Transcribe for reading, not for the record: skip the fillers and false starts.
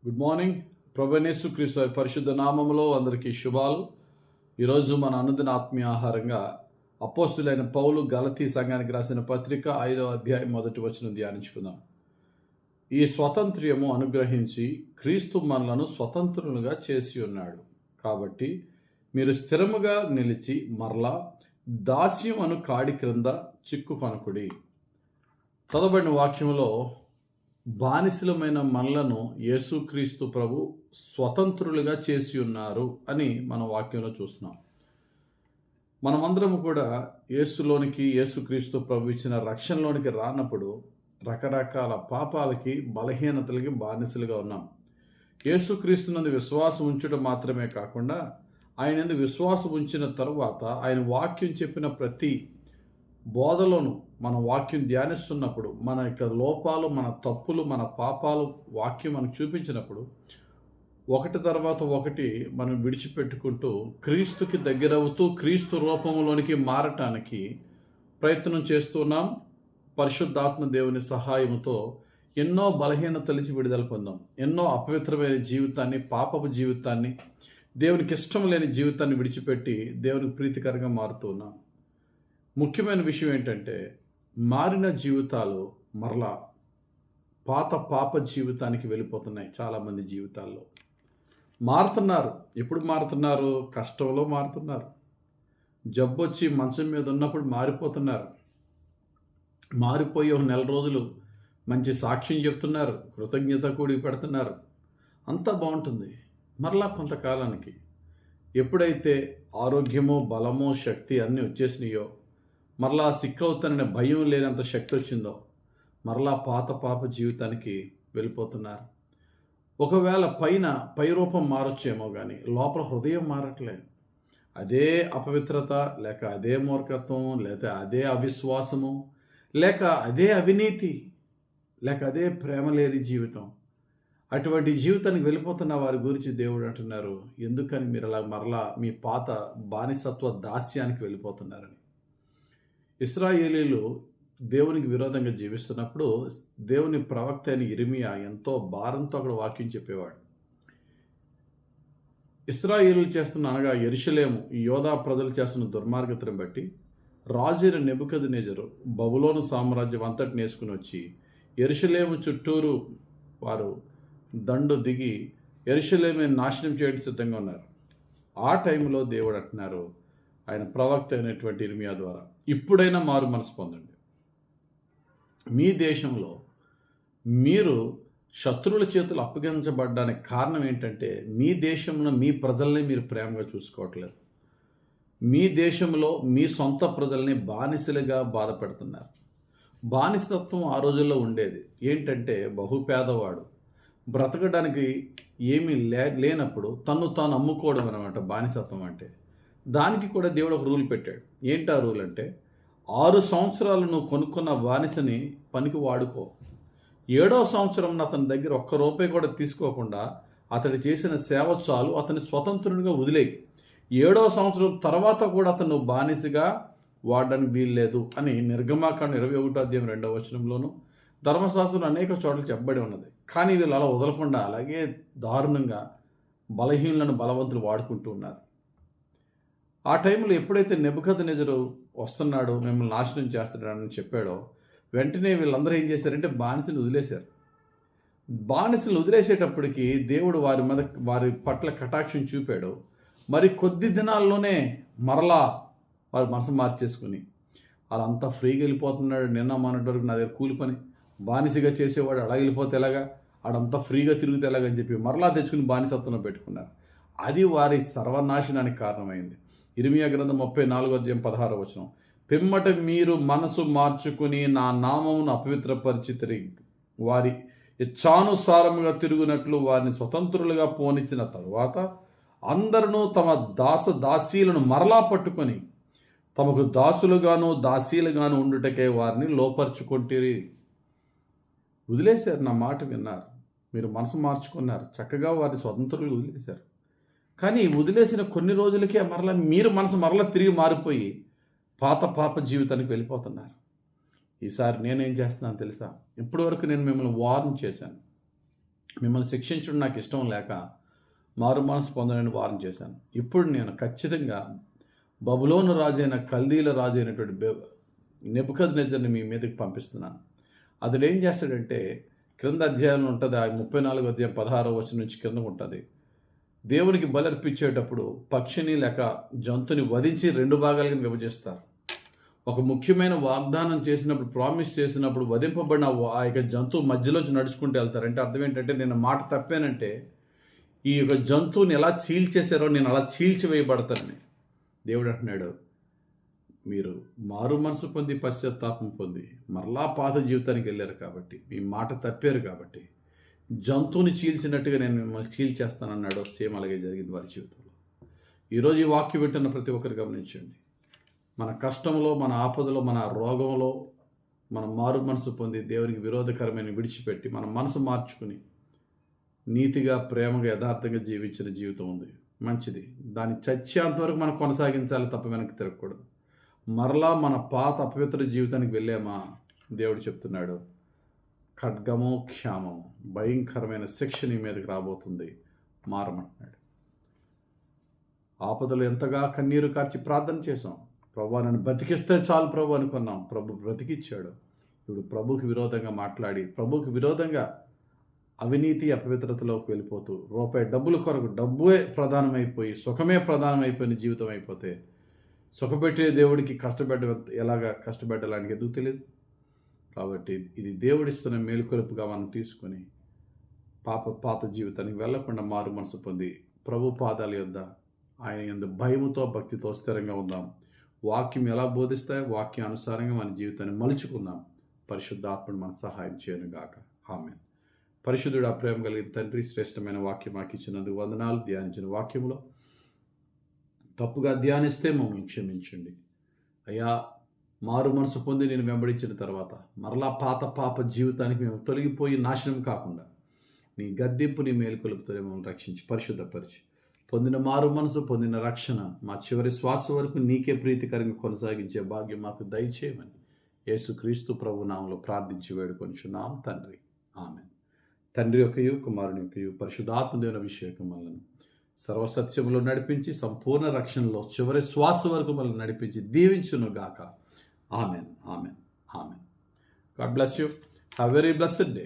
Good morning. ప్రభువైన యేసుక్రీస్తు వారి పరిశుద్ధ నామములో అందరికీ శుభాలు. ఈరోజు మన అనుదిన ఆత్మీయ ఆహారంగా అపోస్తులైన పౌలు గలతీ సంఘానికి రాసిన పత్రిక 5వ అధ్యాయం 1వ వచనం ధ్యానించుకుందాం. ఈ స్వాతంత్ర్యము అనుగ్రహించి క్రీస్తు మనలను స్వతంత్రులుగా చేసి ఉన్నాడు. కాబట్టి మీరు స్థిరముగా నిలిచి మరలా దాస్యం అను కాడి క్రింద చిక్కుకొనకుడి. చదవబడిన వాక్యంలో బానిసలమైన మనలను యేసుక్రీస్తు ప్రభు స్వతంత్రులుగా చేసి ఉన్నారు అని మనం వాక్యంలో చూస్తున్నాం. మనమందరం కూడా యేసులోనికి, యేసుక్రీస్తు ప్రభు ఇచ్చిన రక్షణలోనికి రానప్పుడు రకరకాల పాపాలకి, బలహీనతలకి బానిసలుగా ఉన్నాం. యేసుక్రీస్తునందు విశ్వాసం ఉంచడం మాత్రమే కాకుండా ఆయన యందు విశ్వాసం ఉంచిన తరువాత ఆయన వాక్యం చెప్పిన ప్రతి బోధలోను మన వాక్యం ధ్యానిస్తున్నప్పుడు మన యొక్క లోపాలు, మన తప్పులు, మన పాపాలు వాక్యం మనకు చూపించినప్పుడు ఒకటి తర్వాత ఒకటి మనం విడిచిపెట్టుకుంటూ క్రీస్తుకి దగ్గరవుతూ క్రీస్తు రూపంలోనికి మారటానికి ప్రయత్నం చేస్తున్నాం. పరిశుద్ధాత్మ దేవుని సహాయంతో ఎన్నో బలహీనతల నుంచి విడుదల పొందాం. ఎన్నో అపవిత్రమైన జీవితాన్ని, పాపపు జీవితాన్ని, దేవునికి ఇష్టం లేని జీవితాన్ని విడిచిపెట్టి దేవునికి ప్రీతికరంగా మారుతున్నాం. ముఖ్యమైన విషయం ఏంటంటే మారిన జీవితాలు మరలా పాత పాప జీవితానికి వెళ్ళిపోతున్నాయి. చాలామంది జీవితాల్లో మారుతున్నారు. ఎప్పుడు మారుతున్నారు? కష్టంలో మారుతున్నారు. జబ్బొచ్చి మంచం మీద ఉన్నప్పుడు మారిపోతున్నారు. మారిపోయి ఒక నెల రోజులు మంచి సాక్ష్యం చెప్తున్నారు, కృతజ్ఞత కూడి పెడుతున్నారు, అంతా బాగుంటుంది. మరలా కొంతకాలానికి ఎప్పుడైతే ఆరోగ్యమో, బలమో, శక్తి అన్నీ వచ్చేసినాయో, మరలా సిక్కవుతాననే భయం లేనంత శక్తి వచ్చిందో మరలా పాత పాప జీవితానికి వెళ్ళిపోతున్నారు. ఒకవేళ పై రూపం మారొచ్చేమో కానీ లోపల హృదయం మారట్లేదు. అదే అపవిత్రత, లేక అదే మూర్ఖత్వం, లేక అదే అవిశ్వాసము, లేక అదే అవినీతి, లేక అదే ప్రేమ లేని జీవితం. అటువంటి జీవితానికి వెళ్ళిపోతున్న వారి గురించి దేవుడు అంటున్నారు, ఎందుకని మీరు అలా మరలా మీ పాత బానిసత్వ దాస్యానికి వెళ్ళిపోతున్నారని. ఇశ్రాయేలీలు దేవునికి విరోధంగా జీవిస్తున్నప్పుడు దేవుని ప్రవక్త అయిన ఇర్మియా ఎంతో భారంతో అక్కడ వాక్యం చెప్పేవాడు. ఇశ్రాయేలీలు చేస్తున్న, అనగా యెరూషలేము, ఈ యోధా ప్రజలు చేస్తున్న దుర్మార్గతను బట్టి రాజైన నెబుకద్నెజరు బబులోను సామ్రాజ్యం అంతటిని వేసుకుని వచ్చి యెరూషలేము చుట్టూరు వారు దండు దిగి యెరూషలేముని నాశనం చేయడానికి సిద్ధంగా ఉన్నారు. ఆ టైంలో దేవుడు అంటున్నారు ఆయన ప్రవక్త అయినటువంటి ఇర్మియా ద్వారా, ఇప్పుడైనా మారు మనసు పొందండి. మీ దేశంలో మీరు శత్రువుల చేతులు అప్పగించబడ్డానికి కారణం ఏంటంటే మీ దేశంలో మీ ప్రజల్ని మీరు ప్రేమగా చూసుకోవట్లేదు. మీ దేశంలో మీ సొంత ప్రజల్ని బానిసలుగా బాధ పెడుతున్నారు. బానిసత్వం ఆ రోజుల్లో ఉండేది. ఏంటంటే బహుపేదవాడు బ్రతకడానికి ఏమీ లేనప్పుడు తన్ను తాను అమ్ముకోవడం అనమాట బానిసత్వం అంటే. దానికి కూడా దేవుడు ఒక రూల్ పెట్టాడు. ఏంటి ఆ రూల్ అంటే 6 సంవత్సరాలు నువ్వు కొనుక్కున్న బానిసని పనికి వాడుకో. 7వ సంవత్సరం అతని దగ్గర ఒక్క రూపాయి కూడా తీసుకోకుండా అతడు చేసిన సేవ చాలు, అతని స్వతంత్రునిగా వదిలేయి. 7వ సంవత్సరం తర్వాత కూడా అతను బానిసగా వాడడానికి వీల్లేదు అని నిర్గమాకాండం 21వ అధ్యాయం 2వ వచనంలోను, ధర్మశాస్త్రం అనేక చోట్ల చెప్పబడి ఉన్నది. కానీ వీళ్ళు అలా వదలకుండా అలాగే దారుణంగా బలహీనులను బలవంతులు వాడుకుంటూ ఉన్నారు. ఆ టైంలో ఎప్పుడైతే నెబుకద్నెజరు వస్తున్నాడు, మిమ్మల్ని నాశనం చేస్తున్నాడని చెప్పాడో వెంటనే వీళ్ళందరూ ఏం చేశారంటే బానిసలు వదిలేశారు. బానిసలు వదిలేసేటప్పటికి దేవుడు వారి పట్ల కటాక్షం చూపాడు. మరి కొద్ది దినాల్లోనే మరలా వారు మనసు మార్చేసుకుని వాళ్ళంతా ఫ్రీగా వెళ్ళిపోతున్నాడు. నిన్న మొన్నటి వరకు నా దగ్గర కూలి పని బానిసగా చేసేవాడు అలా వెళ్ళిపోతే ఎలాగా, ఆడంతా ఫ్రీగా తిరిగితే ఎలాగని చెప్పి మరలా తెచ్చుకుని బానిసత్వంలో పెట్టుకున్నారు. అది వారి సర్వనాశనానికి కారణమైంది. ఇర్మియా గ్రంథం 34వ అధ్యాయం 16వ వచనం, పిమ్మట మీరు మనసు మార్చుకుని నా నామమును అపవిత్రపరిచితిరి, వారి ఇచ్ఛానుసారముగా తిరుగునట్లు వారిని స్వతంత్రులుగా పోనిచ్చిన తరువాత అందరూ తమ దాసీలను మరలా పట్టుకొని తమకు దాసులుగాను దాసీలుగాను ఉండుటకే వారిని లోపరుచుకొంటిరి. వదిలేశారు, నా మాట విన్నారు, మీరు మనసు మార్చుకున్నారు, చక్కగా వారిని స్వతంత్రులుగా వదిలేశారు. కానీ వదిలేసిన కొన్ని రోజులకే మీరు మనసు మరలా తిరిగి మారిపోయి పాత పాప జీవితానికి వెళ్ళిపోతున్నారు. ఈసారి నేనేం చేస్తున్నాను తెలుసా? ఇప్పటివరకు నేను మిమ్మల్ని వార్న్ చేశాను. మిమ్మల్ని శిక్షించడం నాకు ఇష్టం లేక మారు మనసు పొందనని వారం చేశాను. ఇప్పుడు నేను ఖచ్చితంగా బబులోను రాజైన కల్దీల రాజు అయినటువంటి నెబుకద్నెజర్ని మీ మీదకి పంపిస్తున్నాను. అతడు ఏం చేస్తాడంటే, క్రింద అధ్యాయంలో ఉంటుంది, ఆ 34 అధ్యాయం 16వ వచనం నుంచి కింద ఉంటుంది. దేవునికి బలర్పించేటప్పుడు పక్షిని లేక జంతుని వధించి 2 భాగాలుగా విభజిస్తారు. ఒక ముఖ్యమైన వాగ్దానం చేసినప్పుడు, ప్రామిస్ చేసినప్పుడు వధింపబడిన ఆ యొక్క జంతువు మధ్యలోంచి నడుచుకుంటూ వెళ్తారు. అంటే అర్థం ఏంటంటే, నేను మాట తప్పానంటే ఈ యొక్క జంతువుని ఎలా చీల్చేశారో నేను అలా చీల్చివేయబడతానని దేవుడు అంటున్నాడు. మీరు మారు మనసు పొంది పశ్చాత్తాపం పొంది మరలా పాత జీవితానికి వెళ్ళారు కాబట్టి, మీ మాట తప్పారు కాబట్టి జంతువుని చీల్చినట్టుగా నేను మిమ్మల్ని చీల్చేస్తానన్నాడు. సేమ్ అలాగే జరిగింది వారి జీవితంలో. ఈరోజు ఈ వాక్యం వింటున్న ప్రతి ఒక్కరు గమనించండి. మన కష్టంలో, మన ఆపదలో, మన రోగంలో మనం మారు మనసు పొంది దేవునికి విరోధకరమైన విడిచిపెట్టి మన మనసు మార్చుకుని నీతిగా, ప్రేమగా, యథార్థంగా జీవించిన జీవితం ఉంది, మంచిది. దాన్ని చచ్చేంతవరకు మనం కొనసాగించాలి తప్ప వెనక్కి తిరగకూడదు. మరలా మన పాత అపవిత్ర జీవితానికి వెళ్ళామా, దేవుడు చెప్తున్నాడు, ఖడ్గమో క్షామమో భయంకరమైన శిక్ష నీ మీదకి రాబోతుంది, మారమంటున్నాడు. ఆపదలు ఎంతగా కన్నీరు కార్చి ప్రార్థన చేసాం. ప్రభు నన్ను బ్రతికిస్తే చాలు ప్రభు అనుకున్నాం. ప్రభు బ్రతికిచ్చాడు. ఇప్పుడు ప్రభుకి విరోధంగా మాట్లాడి, ప్రభుకి విరోధంగా అవినీతి అపవిత్రతలోకి వెళ్ళిపోతూ రూపాయి డబ్బుల కొరకు డబ్బే ప్రధానమైపోయి, సుఖమే ప్రధానమైపోయిన జీవితం అయిపోతే సుఖపెట్టే దేవుడికి ఎలాగా కష్టపెట్టాలని ఎందుకు తెలియదు. కాబట్టి ఇది దేవుడిస్తున్న మేలుకొలుపుగా మనం తీసుకొని పాత జీవితానికి వెళ్లకుండా మారు మనసు పొంది ప్రభు పాదాల యొద్ద ఆయన యందు భయముతో, భక్తితో స్థిరంగా ఉందాం. వాక్యం ఎలా బోధిస్తాయో వాక్యం అనుసారంగా మన జీవితాన్ని మలుచుకుందాం. పరిశుద్ధాత్ముడు మన సహాయం చేయను గాక. ఆమేన్. పరిశుద్ధుడు, ప్రేమ కలిగిన తండ్రి, శ్రేష్టమైన వాక్యం మాకు ఇచ్చినందుకు వందనాలు. ధ్యానించిన వాక్యంలో తప్పుగా ధ్యానిస్తే మమ్మల్ని క్షమించండి అయ్యా. మారు మనసు పొంది నేను వెంబడించిన తర్వాత మరలా పాప జీవితానికి మేము తొలగిపోయి నాశనం కాకుండా నీ గద్దింపు, నీ మేలుకొలుపుతో మమ్మల్ని రక్షించి పరిశుద్ధపరిచి పొందిన మారు మనసు, పొందిన రక్షణ మా చివరి శ్వాస వరకు నీకే ప్రీతికరంగా కొనసాగించే భాగ్యం మాకు దయచేయమని యేసుక్రీస్తు ప్రభు నామములో ప్రార్థించి వేడుకొనిచున్నాం తండ్రి. ఆమేన్. తండ్రి యొక్కయు, కుమారుని యొక్కయు, పరిశుద్ధాత్మ దేవుని అభిషేకం వలన సర్వసత్యములో నడిపించి సంపూర్ణ రక్షణలో చివరి శ్వాస వరకు మనల్ని నడిపించి దీవించును గాక. Amen. Amen. Amen. God bless you. Have very blessed day.